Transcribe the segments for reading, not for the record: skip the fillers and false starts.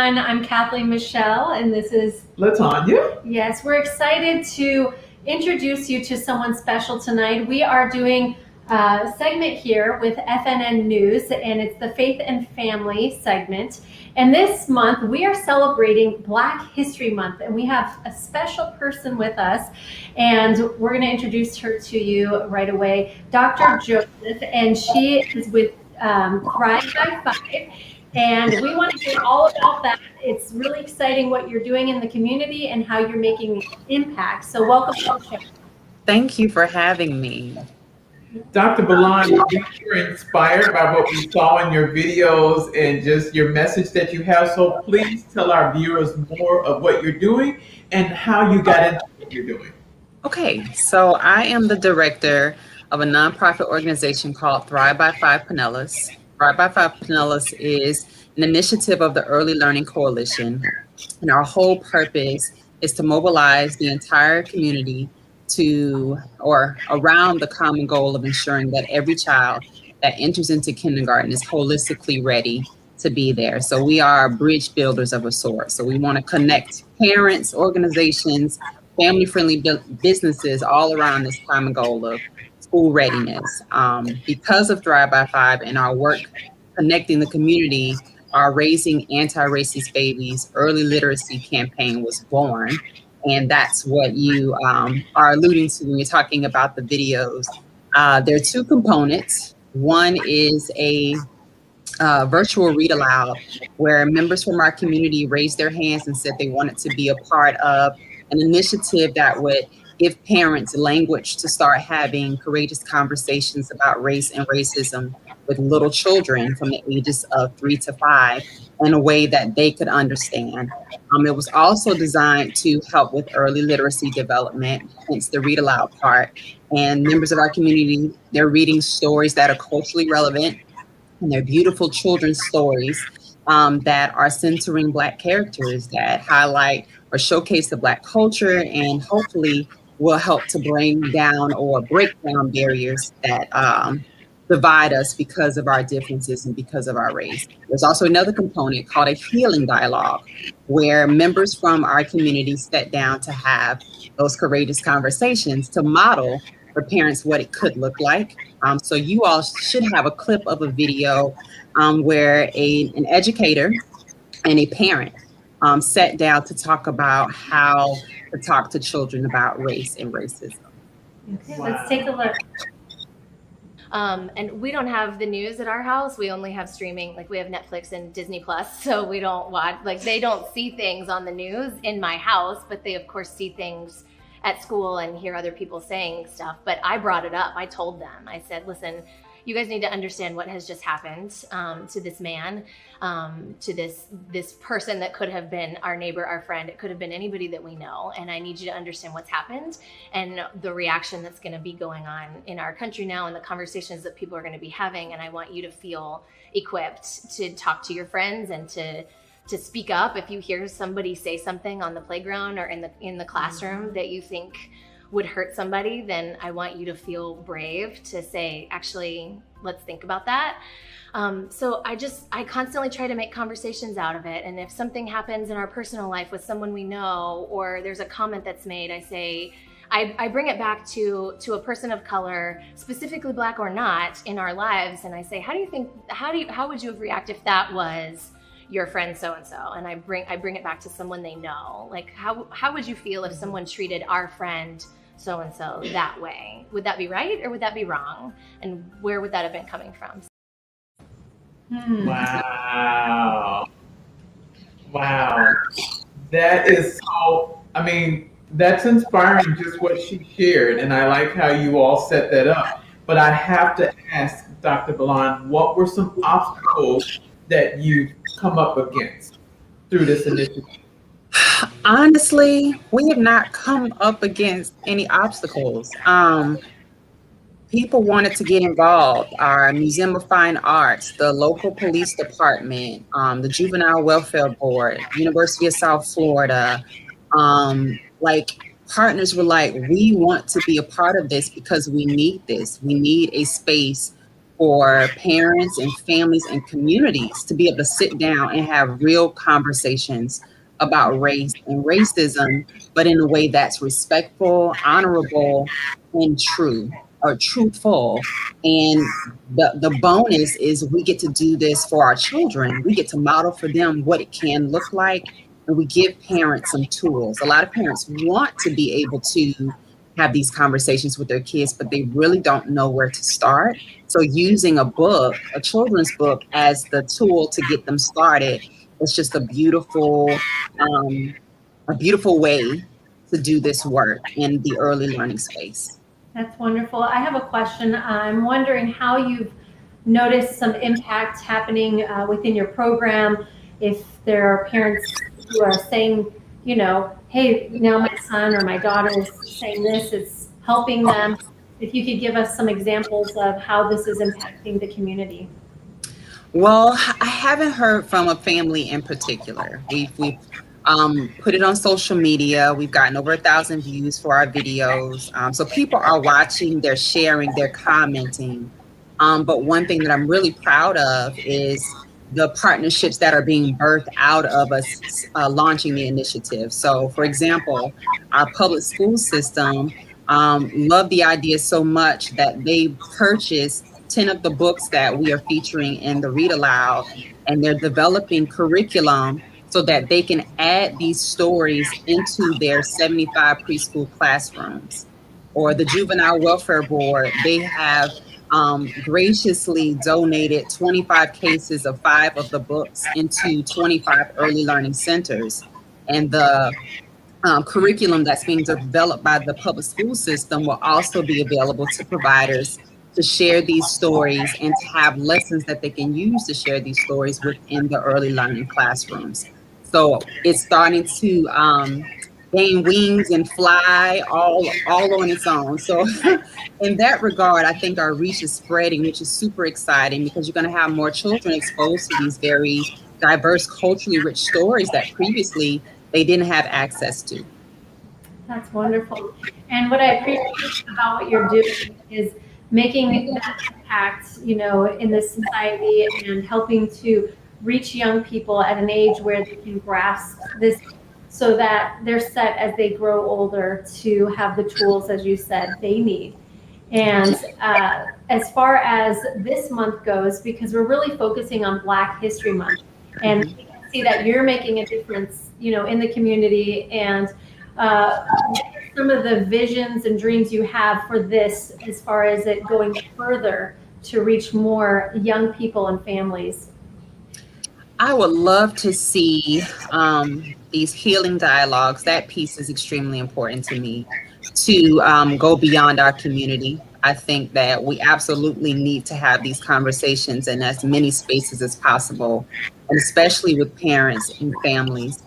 everyone. I'm Kathleen Michelle, and this is Latanya. Yes, we're excited to introduce you to someone special tonight. We are doing a segment here with FNN News, and it's the Faith and Family segment. And this month, we are celebrating Black History Month, and we have a special person with us, and we're going to introduce her to you right away, Dr. Joseph, and she is with Thrive by Five. And we want to hear all about that. It's really exciting what you're doing in the community and how you're making impact. So welcome to the show. Thank you for having me. Dr. Bilan, we were inspired by what we saw in your videos and just your message that you have. So please tell our viewers more of what you're doing and how you got into what you're doing. Okay, so I am the director of a nonprofit organization called Thrive by Five Pinellas. Thrive by Five Pinellas is an initiative of the Early Learning Coalition, and our whole purpose is to mobilize the entire community to or around the common goal of ensuring that every child that enters into kindergarten is holistically ready to be there. So we are bridge builders of a sort. So we want to connect parents, organizations, family-friendly businesses all around this common goal of school readiness. Because of Thrive by Five and our work connecting the community, our Raising Anti-Racist Babies early literacy campaign was born. And that's what you are alluding to when you're talking about the videos. There are two components. One is a virtual read aloud where members from our community raised their hands and said they wanted to be a part of an initiative that would give parents language to start having courageous conversations about race and racism with little children from the ages of 3 to 5 in a way that they could understand. It was also designed to help with early literacy development, hence the read aloud part. And members of our community, they're reading stories that are culturally relevant, and they're beautiful children's stories that are centering Black characters that highlight or showcase the Black culture and hopefully will help to bring down or break down barriers that divide us because of our differences and because of our race. There's also another component called a healing dialogue, where members from our community sat down to have those courageous conversations to model for parents what it could look like. So you all should have a clip of a video where an educator and a parent sat down to talk about how to talk to children about race and racism. Okay, let's take a look. And we don't have the news at our house. We only have streaming, like we have Netflix and Disney Plus. So we don't watch, like they don't see things on the news in my house, but they of course see things at school and hear other people saying stuff. But I brought it up. I told them, I said, listen, you guys need to understand what has just happened to this man, to this person that could have been our neighbor, our friend. It could have been anybody that we know. And I need you to understand what's happened and the reaction that's going to be going on in our country now and the conversations that people are going to be having. And I want you to feel equipped to talk to your friends and to speak up if you hear somebody say something on the playground or in the classroom that you think would hurt somebody, then I want you to feel brave to say, actually, let's think about that. So I constantly try to make conversations out of it. And if something happens in our personal life with someone we know, or there's a comment that's made, I say, I bring it back to a person of color, specifically Black or not, in our lives. And I say, how would you have reacted if that was your friend so-and-so? And I bring it back to someone they know. Like, how would you feel if someone treated our friend so-and-so that way? Would that be right or would that be wrong? And where would that have been coming from? Wow. That is so, that's inspiring, just what she shared. And I like how you all set that up. But I have to ask Dr. Bilan, what were some obstacles that you've come up against through this initiative? Honestly, we have not come up against any obstacles. People wanted to get involved. Our Museum of Fine Arts, the local police department, the Juvenile Welfare Board, University of South Florida, partners were like, we want to be a part of this because we need this. We need a space for parents and families and communities to be able to sit down and have real conversations about race and racism, but in a way that's respectful, honorable, and true or truthful. And the bonus is we get to do this for our children. We get to model for them what it can look like, and we give parents some tools. A lot of parents want to be able to have these conversations with their kids, but they really don't know where to start. So using a book, a children's book, as the tool to get them started, it's just a beautiful way to do this work in the early learning space. That's wonderful. I have a question. I'm wondering how you've noticed some impact happening within your program. If there are parents who are saying, you know, hey, now my son or my daughter is saying this, it's helping them. If you could give us some examples of how this is impacting the community. Well, I haven't heard from a family in particular. We've put it on social media. We've gotten over 1,000 views for our videos. So people are watching, they're sharing, they're commenting. But one thing that I'm really proud of is the partnerships that are being birthed out of us launching the initiative. So, for example, our public school system loved the idea so much that they purchased 10 of the books that we are featuring in the Read Aloud, and they're developing curriculum so that they can add these stories into their 75 preschool classrooms. Or the Juvenile Welfare Board, they have graciously donated 25 cases of 5 of the books into 25 early learning centers. And the curriculum that's being developed by the public school system will also be available to providers to share these stories and to have lessons that they can use to share these stories within the early learning classrooms. So it's starting to gain wings and fly all on its own. So in that regard, I think our reach is spreading, which is super exciting because you're going to have more children exposed to these very diverse, culturally rich stories that previously they didn't have access to. That's wonderful. And what I appreciate about what you're doing is making that impact, you know, in this society and helping to reach young people at an age where they can grasp this so that they're set as they grow older to have the tools, as you said, they need. And as far as this month goes, because we're really focusing on Black History Month, and we can see that you're making a difference, you know, in the community, and some of the visions and dreams you have for this, as far as it going further to reach more young people and families. I would love to see these healing dialogues. That piece is extremely important to me, to go beyond our community. I think that we absolutely need to have these conversations in as many spaces as possible, and especially with parents and families,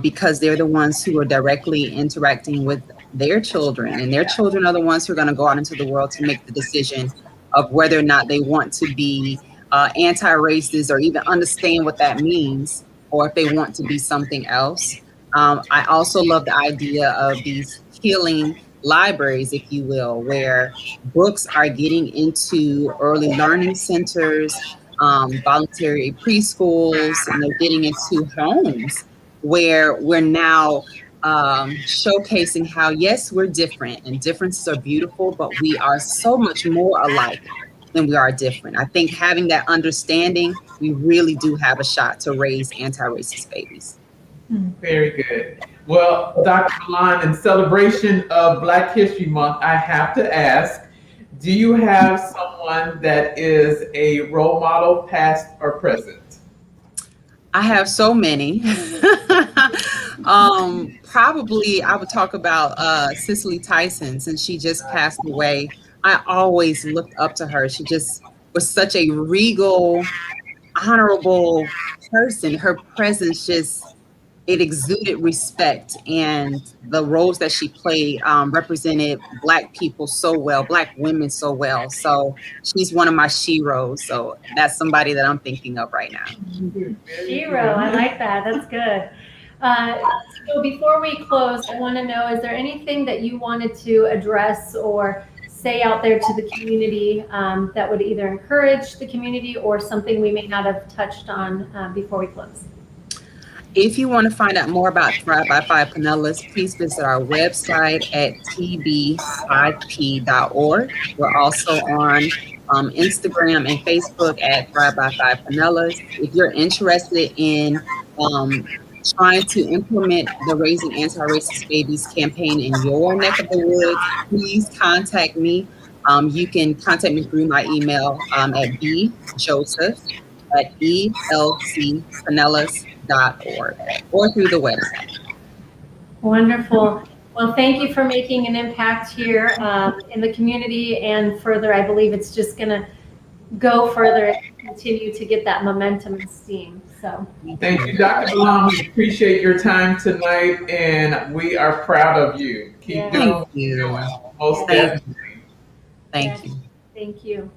because they're the ones who are directly interacting with their children, and their children are the ones who are going to go out into the world to make the decision of whether or not they want to be anti-racist or even understand what that means, or if they want to be something else. I also love the idea of these healing libraries, if you will, where books are getting into early learning centers, voluntary preschools, and they're getting into homes where we're now showcasing how, yes, we're different and differences are beautiful, but we are so much more alike than we are different. I think having that understanding, we really do have a shot to raise anti-racist babies. Very good. Well, Dr. Bilan, in celebration of Black History Month, I have to ask, do you have someone that is a role model, past or present? I have so many. Probably I would talk about Cicely Tyson, since she just passed away. I always looked up to her. She just was such a regal, honorable person. Her presence it exuded respect, and the roles that she played represented Black people so well, Black women so well. So she's one of my sheroes. So that's somebody that I'm thinking of right now. Shiro, I like that. That's good. So before we close, I want to know, is there anything that you wanted to address or say out there to the community that would either encourage the community or something we may not have touched on before we close? If you want to find out more about Thrive by 5 Pinellas, please visit our website at tb5p.org. We're also on Instagram and Facebook at Thrive by 5 Pinellas. If you're interested in trying to implement the Raising Anti-Racist Babies campaign in your neck of the woods, please contact me. You can contact me through my email at bjoseph@elcpinellas.org or through the website. Wonderful. Well, thank you for making an impact here in the community and further. I believe it's just going to go further and continue to get that momentum and steam. So Thank you, Dr. Bilan. We appreciate your time tonight, and we are proud of you. Keep doing what you're doing. Most definitely. Thank you. Thank you.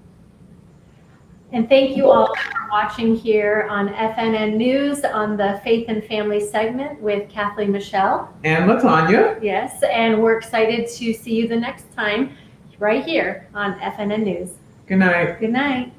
And thank you all for watching here on FNN News on the Faith and Family segment with Kathleen Michelle. And LaTanya. Yes, and we're excited to see you the next time right here on FNN News. Good night. Good night.